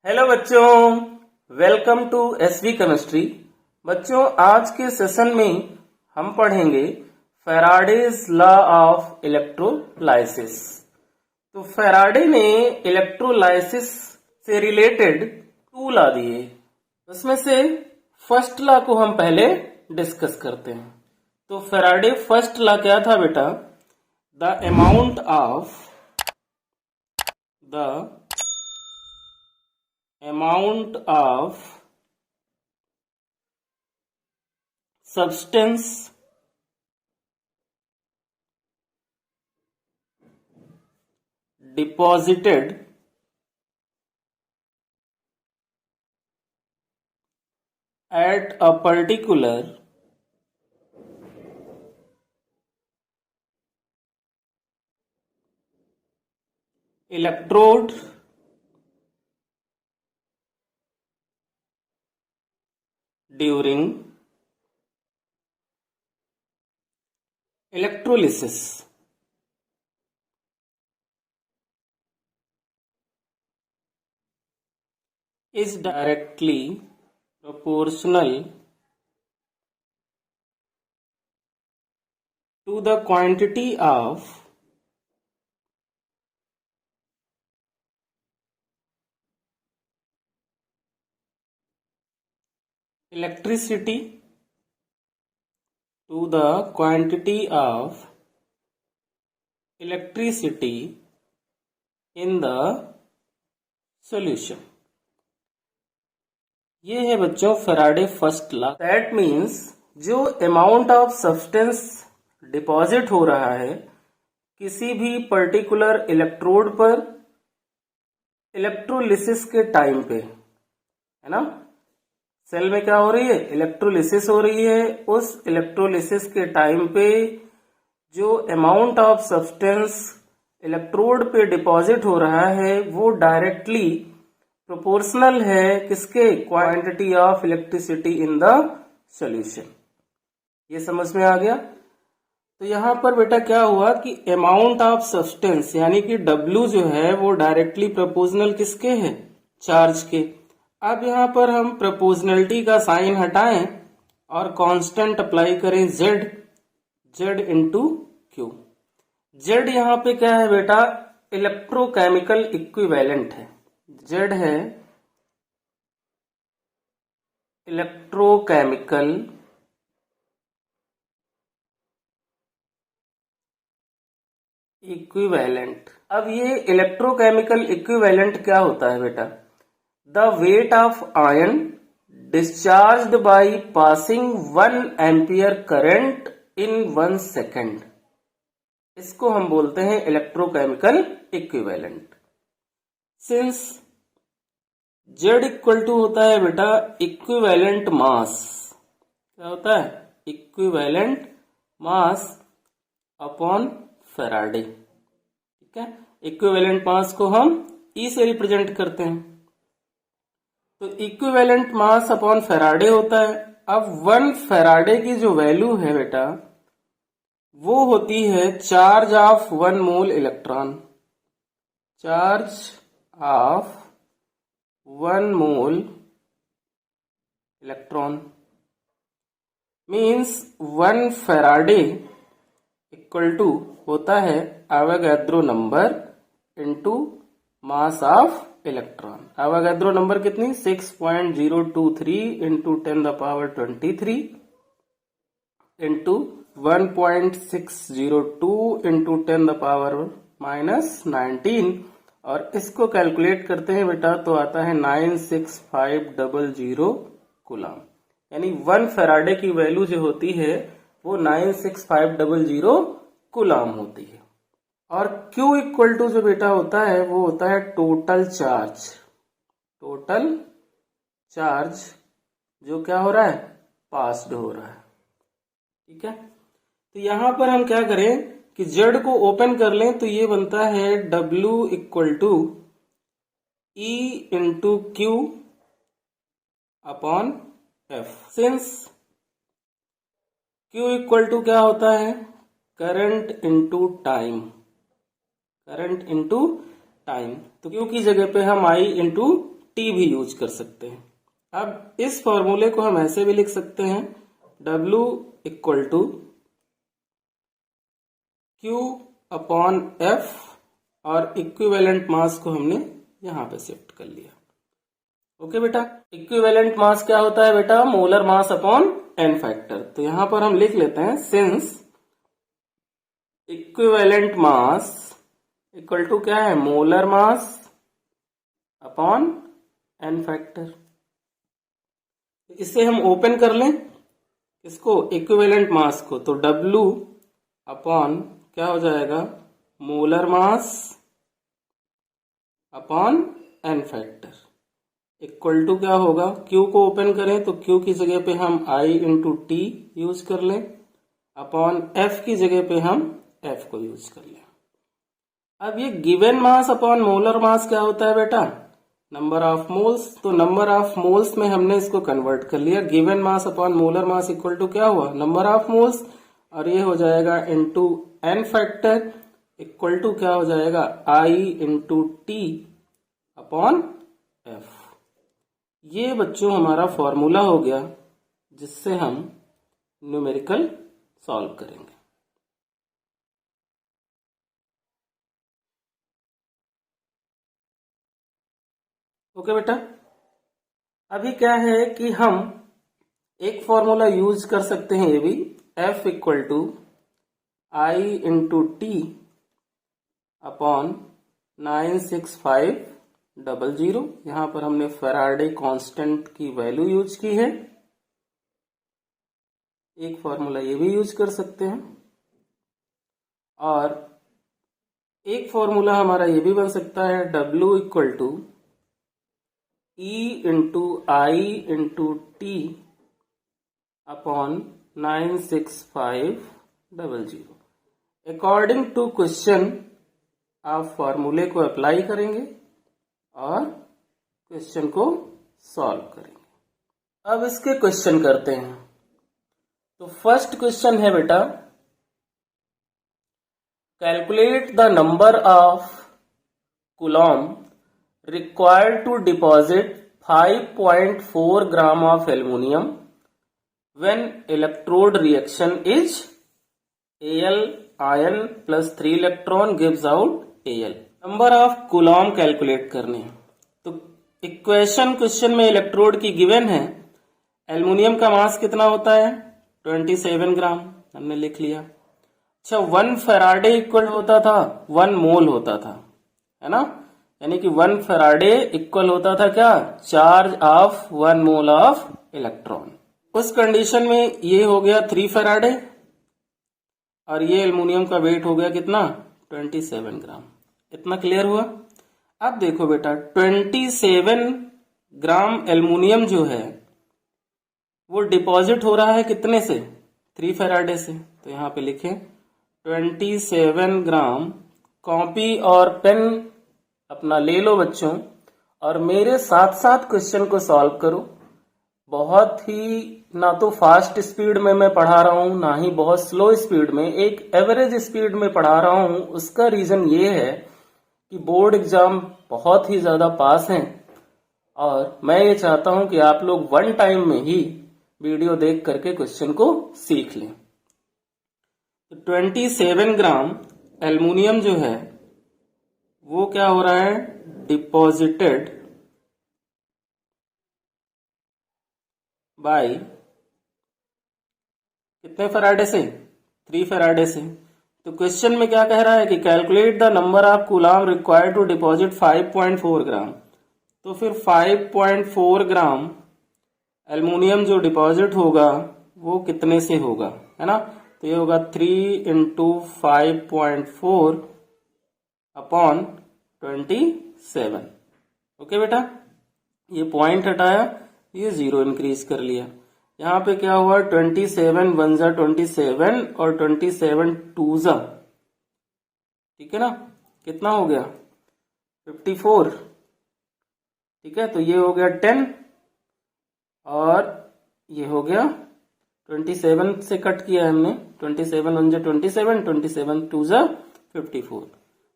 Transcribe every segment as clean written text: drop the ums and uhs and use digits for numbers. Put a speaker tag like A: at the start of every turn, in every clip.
A: Hello बच्चों, welcome to SV chemistry. बच्चों, आज के सेशन में हम पढ़ेंगे फैराडेज लॉ ऑफ इलेक्ट्रोलाइसिस। तो फैराडे ने इलेक्ट्रोलाइसिस से रिलेटेड टू लॉ दिए, उसमें से फर्स्ट लॉ को हम पहले डिस्कस करते हैं। तो फैराडे फर्स्ट लॉ क्या था बेटा? The amount of substance deposited at a particular electrode during electrolysis is directly proportional to the quantity of electricity in the solution। ये है बच्चों Faraday first law. That means जो अमाउंट ऑफ सब्सटेंस डिपॉजिट हो रहा है किसी भी particular electrode पर इलेक्ट्रोलिसिस के टाइम पे, है ना, सेल में क्या हो रही है? इलेक्ट्रोलिसिस हो रही है। उस इलेक्ट्रोलिसिस के टाइम पे जो अमाउंट ऑफ सब्सटेंस इलेक्ट्रोड पे डिपॉजिट हो रहा है वो डायरेक्टली प्रोपोर्शनल है किसके? Quantity of electricity in the solution. ये समझ में आ गया? तो यहां पर बेटा क्या हुआ कि अमाउंट ऑफ सब्सटेंस यानी कि W जो है वो डायरेक्टली प्रोपोर्शनल किसके है? चार्ज के। अब यहां पर हम प्रोपोर्शनलिटी का साइन हटाएं और कांस्टेंट अप्लाई करें Z इंटू Q। Z यहां पे क्या है बेटा? इलेक्ट्रोकेमिकल इक्विवेलेंट है। Z है इलेक्ट्रोकेमिकल इक्विवेलेंट। अब ये इलेक्ट्रोकेमिकल इक्विवेलेंट क्या होता है बेटा? The weight of ion discharged by passing 1 ampere current in 1 second. इसको हम बोलते हैं electrochemical equivalent. Since Z equal to होता है बेटा इक्विवेलेंट मास। क्या होता है? Equivalent mass upon Faraday. ठीक है, इक्विवेलेंट मास को हम E से रिप्रेजेंट करते हैं। तो इक्विवेलेंट मास अपॉन फैराडे होता है। अब 1 फैराडे की जो वैल्यू है बेटा वो होती है charge of 1 mole electron. Charge of 1 mole electron means 1 Faraday equal to होता है Avogadro number into mass of electron. Avogadro number कितनी? 6.023 इंटू 10⁻23 इंटू 1.602 इंटू 10⁻⁻19 और इसको कैलकुलेट करते हैं बेटा तो आता है 96500 कूलम। यानी 1 फैराडे की वैल्यू जो होती है वो 96500 कूलम होती है। और Q इक्वल टू जो बेटा होता है वो होता है टोटल चार्ज। टोटल चार्ज जो क्या हो रहा है? पास्ड हो रहा है। ठीक है, तो यहां पर हम क्या करें कि Z को ओपन कर लें तो ये बनता है W equal to E into Q upon F। Since Q equal to क्या होता है? Current into time. Current into time, तो Q की जगह पे हम I इंटू टी भी यूज कर सकते हैं। अब इस फॉर्मूले को हम ऐसे भी लिख सकते हैं, W equal to Q upon F, और इक्विवेलेंट मास को हमने यहां पे शिफ्ट कर लिया। ओके बेटा, इक्विवेलेंट मास क्या होता है बेटा? Molar mass upon n factor. तो यहां पर हम लिख लेते हैं, since equivalent mass equal to क्या है? Molar mass upon n factor. इसे हम ओपन कर लें, इसको इक्विवेलेंट मास को, तो W अपॉन क्या हो जाएगा? Molar mass upon n factor equal to क्या होगा? Q को ओपन करें तो Q की जगह पे हम I इंटू टी यूज कर लें, अपॉन F की जगह पे हम F को यूज कर लें। अब ये given mass upon molar mass क्या होता है बेटा? Number of moles. तो नंबर ऑफ मोल्स में हमने इसको कन्वर्ट कर लिया, given mass upon molar mass equal to क्या हुआ? नंबर ऑफ मोल्स, और ये हो जाएगा into n factor equal to क्या हो जाएगा? I into T upon F। ये बच्चों हमारा फॉर्मूला हो गया जिससे हम न्यूमेरिकल सॉल्व करेंगे। ओके बेटा, अभी क्या है कि हम एक फॉर्मूला यूज कर सकते हैं, ये भी, F equal to I into T upon 96500। यहां पर हमने फैराडे कांस्टेंट की वैल्यू यूज की है। एक फॉर्मूला ये भी यूज कर सकते हैं, और एक फॉर्मूला हमारा ये भी बन सकता है, W equal to E into I into T upon 96500। According to question आप फॉर्मूले को अप्लाई करेंगे और क्वेश्चन को सॉल्व करेंगे। अब इसके क्वेश्चन करते हैं। तो फर्स्ट क्वेश्चन है बेटा, calculate the number of coulomb required to deposit 5.4 gram of aluminium when electrode reaction is Al ion plus 3 electron gives out Al। Number of Coulomb calculate करने हैं। तो इक्वेशन क्वेश्चन में electrode की given है, aluminium का मास कितना होता है? 27 ग्राम, हमने लिख लिया। अच्छा, 1 फैराडे इक्वल होता था 1 मोल होता था, है ना? यानी कि 1 फैराडे इक्वल होता था क्या? Charge of 1 mole of electron. उस कंडीशन में ये हो गया 3 फैराडे, और ये एल्युमिनियम का वेट हो गया कितना? 27 ग्राम। इतना क्लियर हुआ? अब देखो बेटा, 27 ग्राम एल्युमिनियम जो है वो डिपॉजिट हो रहा है कितने से? 3 फैराडे से। तो यहां पे लिखें 27 ग्राम। कॉपी और पेन अपना ले लो बच्चों, और मेरे साथ साथ क्वेश्चन को सॉल्व करो। बहुत ही ना तो फास्ट स्पीड में मैं पढ़ा रहा हूं, ना ही बहुत स्लो स्पीड में, एक एवरेज स्पीड में पढ़ा रहा हूं। उसका रीजन ये है कि बोर्ड एग्जाम बहुत ही ज्यादा पास हैं, और मैं ये चाहता हूं कि आप लोग 1 टाइम में ही वीडियो देख करके क्वेश्चन को सीख लें। तो 27 ग्राम एल्युमिनियम जो है वो क्या हो रहा है? डिपॉजिटेड बाय कितने फैराडे से? 3 फैराडे से। तो क्वेश्चन में क्या कह रहा है कि calculate the number of coulomb required to deposit 5.4 gram. तो फिर 5.4 ग्राम एल्युमिनियम जो डिपॉजिट होगा वो कितने से होगा, है ना? तो ये होगा 3 इंटू 5.4 अपॉन 27। ओके बेटा, ये पॉइंट हटाया, ये 0 इंक्रीज कर लिया। यहां पे क्या हुआ? 27 1 जा 27 और 27 2 जा, ठीक है ना? कितना हो गया? 54। ठीक है, तो ये हो गया 10, और ये हो गया 27 से कट किया हमने, 27 1 जा 27, 27 2 जा 54।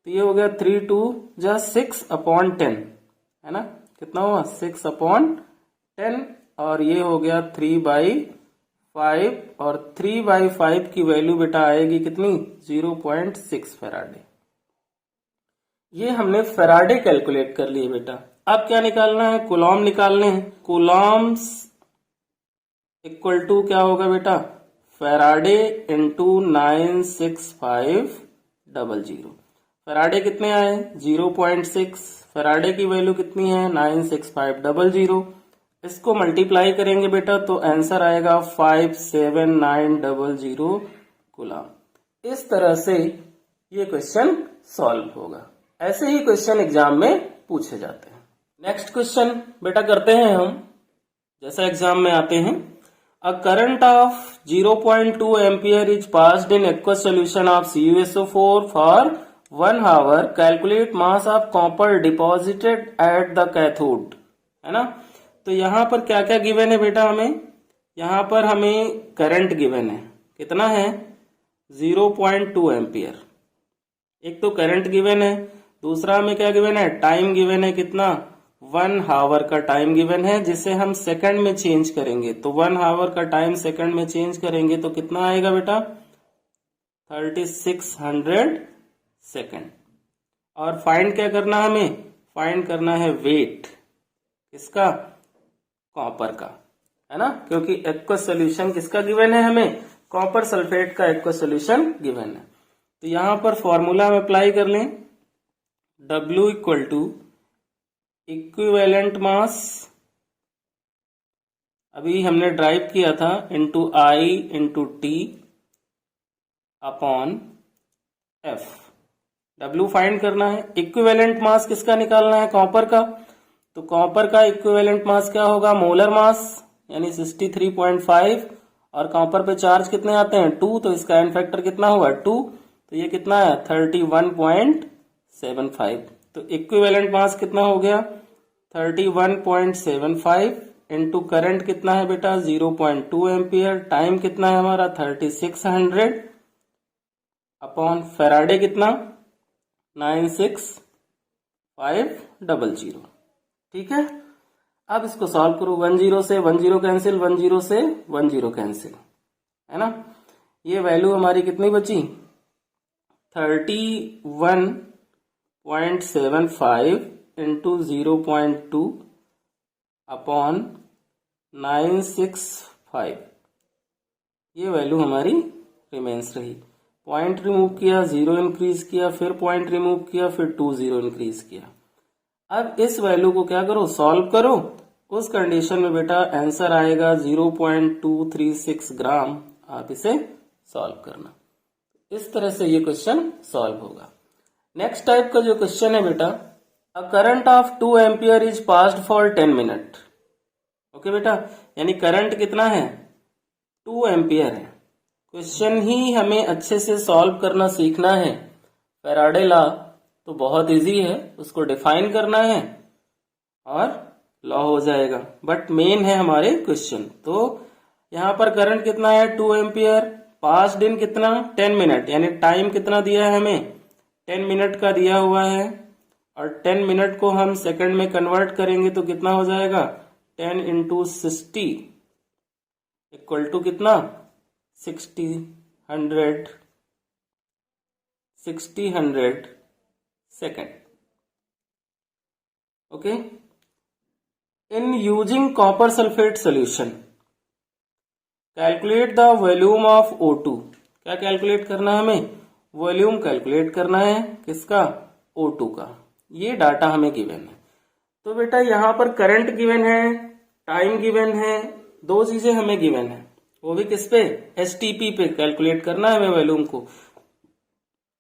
A: तो ये हो गया 3 2 जा 6 अपॉन 10, है ना? कितना हुआ 6/10 और ये हो गया 3/5 और 3/5 की वैल्यू बेटा आएगी कितनी 0.6 फैराडे। ये हमने फैराडे कैलकुलेट कर लिए बेटा। अब क्या निकालना है कूलॉम निकालने हैं। कूलॉम्स इक्वल टू क्या होगा बेटा फैराडे इंटू 96500। फैराडे कितने आए 0.6 फैराडे की वैल्यू कितनी है 96500। इसको मल्टीप्लाई करेंगे बेटा तो आंसर आएगा 57900 कूलॉम। इस तरह से ये क्वेश्चन सॉल्व होगा। ऐसे ही क्वेश्चन एग्जाम में पूछे जाते हैं। नेक्स्ट क्वेश्चन बेटा करते हैं हम जैसा एग्जाम में आते हैं। A current of 0.2 ampere is passed in aqueous solution of CuSO4 for 1 hour. Calculate mass of copper deposited at the cathode. है ना। तो यहाँ पर क्या क्या गिवन है बेटा हमें। यहाँ पर हमें करंट गिवन है कितना है 0.2 एम्पियर। एक तो करंट गिवन है दूसरा हमें क्या गिवन है टाइम गिवन है कितना 1 हावर का टाइम गिवन है जिसे हम सेकंड में चेंज करेंगे। तो 1 हावर का टाइम सेकंड में चेंज करेंगे तो कितना आएगा बेटा 3600 सेकंड। और फाइंड क्या करना हमें फाइंड करना है वेट किसका कॉपर का है ना क्योंकि एक्वस सोल्यूशन किसका गिवन है हमें कॉपर सल्फेट का एक्वस सोल्यूशन गिवन है। तो यहां पर फॉर्मूला हम अप्लाई कर लें W equal to equivalent mass अभी हमने ड्राइव किया था into I into T upon F. W find करना है। इक्विवेलेंट मास किसका निकालना है कॉपर का। तो कॉपर का इक्विवेलेंट मास क्या होगा मोलर मास यानी 63.5 और कॉपर पे चार्ज कितने आते हैं 2 तो इसका एन फैक्टर कितना होगा 2 तो ये कितना है 31.75। तो इक्विवेलेंट मास कितना हो गया 31.75 इंटू करंट कितना है बेटा 0.2 एम्पियर टाइम कितना है हमारा 3600 अपॉन फैराडे कितना 96500। ठीक है। अब इसको सॉल्व करो 10 से 10 कैंसिल 10 से 10 कैंसिल है ना। ये वैल्यू हमारी कितनी बची 31.75 इंटू 0.2 अपॉन 965 ये वैल्यू हमारी रिमेन्स रही। पॉइंट रिमूव किया 0 इंक्रीज किया फिर पॉइंट रिमूव किया फिर 2 0 इंक्रीज किया। अब इस वैल्यू को क्या करो सॉल्व करो। उस कंडीशन में बेटा आंसर आएगा 0.236 ग्राम। आप इसे सॉल्व करना। इस तरह से ये क्वेश्चन सॉल्व होगा। नेक्स्ट टाइप का जो क्वेश्चन है बेटा a current of 2 ampere is passed for 10 minute. Okay बेटा यानी करंट कितना है 2 एम्पियर है। क्वेश्चन ही हमें अच्छे से सॉल्व करना सीखना है। फैराडे लॉ तो बहुत इजी है उसको डिफाइन करना है और लॉ हो जाएगा। बट मेन है हमारे क्वेश्चन। तो यहाँ पर करंट कितना है 2 एम्पियर पास्ड इन कितना 10 मिनट यानी टाइम कितना दिया है हमें 10 मिनट का दिया हुआ है और 10 मिनट को हम सेकंड में कन्वर्ट करेंगे तो कितना हो जाएगा 10 इंटू 60 इक्वल टू कितना 60 second. Okay. In using copper sulphate solution calculate the volume of O2। क्या कैलकुलेट करना है हमें वॉल्यूम कैलकुलेट करना है किसका O2 का। ये डाटा हमें गिवन है। तो बेटा यहाँ पर करंट गिवन है टाइम गिवन है दो चीजें हमें गिवन है वो भी किस पे STP पे कैलकुलेट करना है हमें वॉल्यूम को।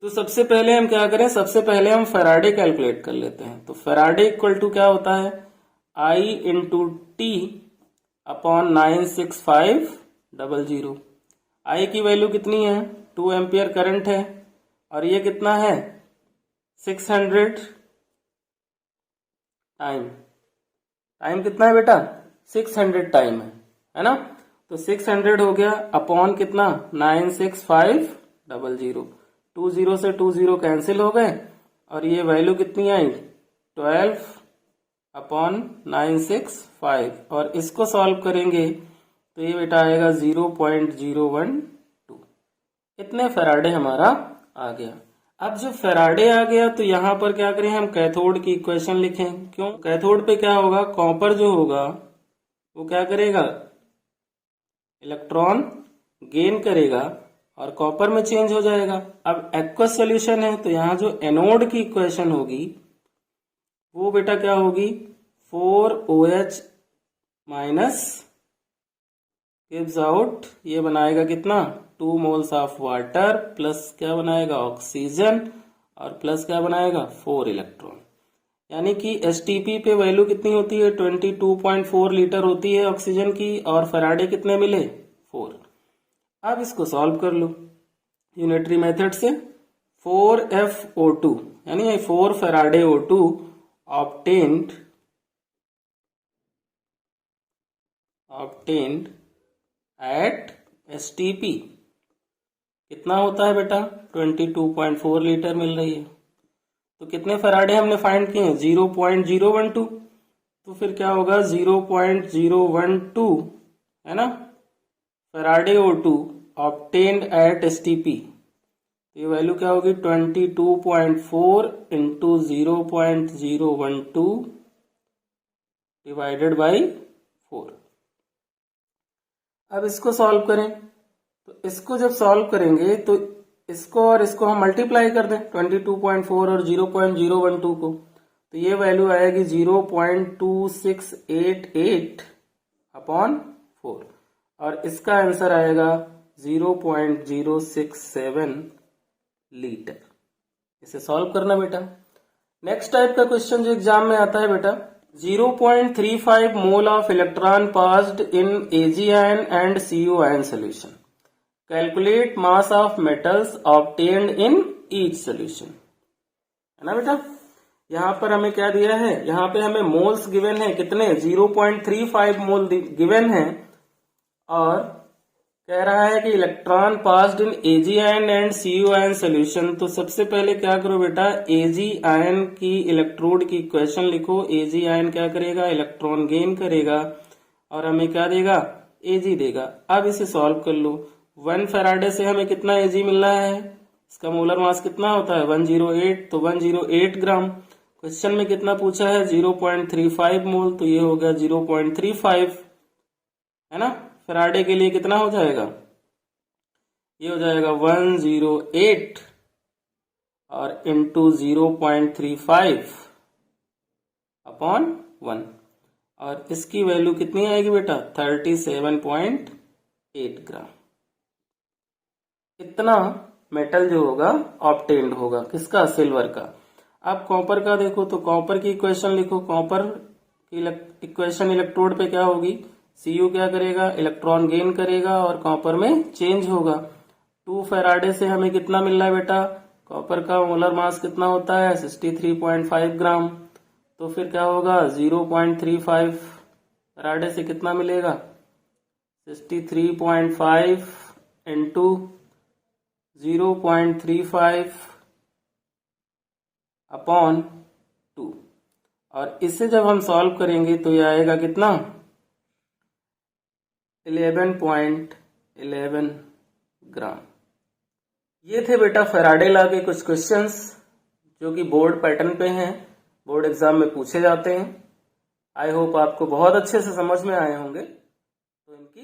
A: तो सबसे पहले हम क्या करें सबसे पहले हम फैराडे कैलकुलेट कर लेते हैं। तो फैराडे इक्वल टू क्या होता है I into T upon 96500। I की वैल्यू कितनी है 2 एम्पियर करंट है और ये कितना है 600 टाइम कितना है बेटा 600 टाइम है ना। तो 600 हो गया अपॉन कितना 96500। 20 से 20 कैंसिल हो गए और ये वैल्यू कितनी आई 12 अपॉन 965 और इसको सॉल्व करेंगे तो ये बेटा आएगा 0.012। इतने फैराडे हमारा आ गया। अब जब फैराडे आ गया तो यहां पर क्या करें, हम कैथोड की इक्वेशन लिखें। क्यों, कैथोड पे क्या होगा, कॉपर जो होगा वो क्या करेगा, इलेक्ट्रॉन गेन करेगा और कॉपर में चेंज हो जाएगा। अब एक्वस सॉल्यूशन है तो यहां जो एनोड की इक्वेशन होगी वो बेटा क्या होगी, 4OH माइनस गिव्स आउट, ये बनाएगा कितना, 2 मोल्स ऑफ वाटर प्लस क्या बनाएगा, ऑक्सीजन, और प्लस क्या बनाएगा, 4 इलेक्ट्रॉन। यानी कि एसटीपी पे वैल्यू कितनी होती है, 22.4 लीटर होती है ऑक्सीजन की, और फैराडे कितने मिले, 4। अब इसको सॉल्व कर लो यूनिटरी मेथड से। 4FO2 यानी 4 Faraday O2 obtained eight STP कितना होता है बेटा, 22.4 लीटर मिल रही है। तो कितने फैराडे हमने फाइंड किए हैं, 0.012। तो फिर क्या होगा, 0.012 है ना, Faraday O2 obtained eight STP. तो ये वैल्यू क्या होगी, 22.4 इंटू 0.012 डिवाइडेड बाई 4। अब इसको सॉल्व करें तो इसको जब सॉल्व करेंगे तो इसको और इसको हम मल्टीप्लाई कर दें, 22.4 और 0.012 को, तो ये वैल्यू आएगी 0.2688 अपॉन 4 और इसका आंसर आएगा 0.067 लीटर। इसे सॉल्व करना बेटा। नेक्स्ट टाइप का क्वेश्चन जो एग्जाम में आता है बेटा, 0.35 mole of electron passed in Ag ion and Cu ion solution, calculate mass of metals obtained in each solution. है ना बेटा, यहां पर हमें क्या दिया है, यहां पे हमें मोल्स गिवन है, कितने, 0.35 मोल गिवन है, और कह रहा है कि electron passed in Ag ion and Cu ion solution. तो सबसे पहले क्या करो बेटा, Ag आयन की इलेक्ट्रोड की इक्वेशन लिखो। Ag आयन क्या करेगा, इलेक्ट्रॉन गेन करेगा और हमें क्या देगा, Ag देगा। अब इसे सॉल्व कर लो। 1 फैराडे से हमें कितना Ag मिल रहा है, इसका मोलर मास कितना होता है, 108, तो 108 ग्राम। क्वेश्चन में कितना पूछा है, 0.35 मोल, तो ये हो गया 0.35, है ना। फैराडे के लिए कितना हो जाएगा, ये हो जाएगा 108 और इंटू 0.35 अपॉन 1, और इसकी वैल्यू कितनी आएगी बेटा, 37.8 ग्राम। इतना मेटल जो होगा ऑब्टेन्ड होगा, किसका, सिल्वर का। अब कॉपर का देखो, तो कॉपर की इक्वेशन लिखो। कॉपर की इक्वेशन इलेक्ट्रोड पे क्या होगी, Cu क्या करेगा, इलेक्ट्रॉन गेन करेगा और कॉपर में चेंज होगा। 2 फैराडे से हमें कितना मिल रहा है बेटा, कॉपर का मोलर मास कितना होता है, 63.5 ग्राम। तो फिर क्या होगा, 0.35 फैराडे से कितना मिलेगा, 63.5 इंटू 0.35 अपॉन 2, और इससे जब हम सॉल्व करेंगे तो ये आएगा कितना, 11.11 ग्राम। ये थे बेटा फैराडे लॉ के कुछ क्वेश्चंस जो कि बोर्ड पैटर्न पे हैं, बोर्ड एग्जाम में पूछे जाते हैं। आई होप आपको बहुत अच्छे से समझ में आए होंगे। तो इनकी